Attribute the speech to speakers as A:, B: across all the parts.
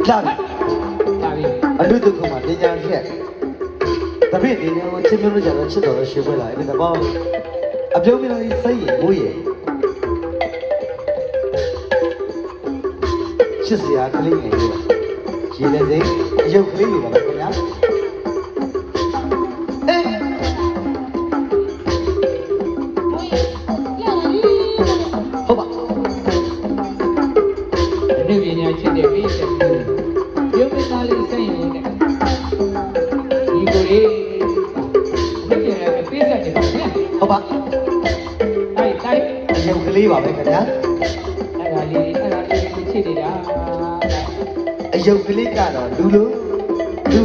A: လာပြီအလူတုကမှာတင်ညာချက်တပည့်ဒီနေ့ကိုချင်းမျိုးလို့ကြတော့ချစ်တော်လို့ရှင်းပွဲလာအဲ့ဒီတော့အပြုံးမလို့စိတ်ရမိုးရချစ်စရာကလေးငယ်လေးရေလည်းစိအယုတ်ကလေးတွေပါပဲခင်ဗျာဟုတ်ပါ
B: ဒီပညာချစ်တဲ့ပြီးတဲ့ရုပ်မသားလေးစိတ်ရင်တဲ့ဒီကိုလေးဒီပြရတဲ့ပေးဆက်တယ်
A: ဟုတ်ပါ
B: တိုက်
A: အယုတ်ကလေးပါပဲခင်ဗျာ
B: အဲ့ဒါလေးချစ်နေတာ
A: အယုတ်ကလေးကတော့လူ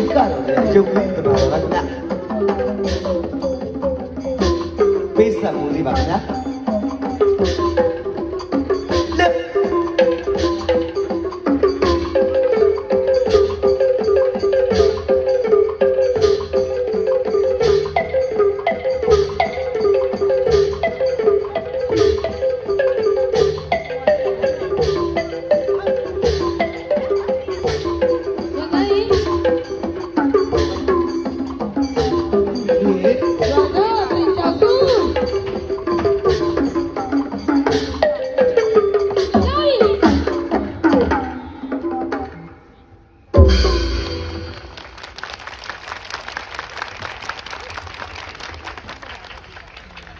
A: ကတော့လည်းအယုတ်ကလေးကတော့ခင်ဗျာပေးဆက်မှုလေးပါခင်ဗျာ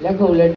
B: လက်ခုပ်လက်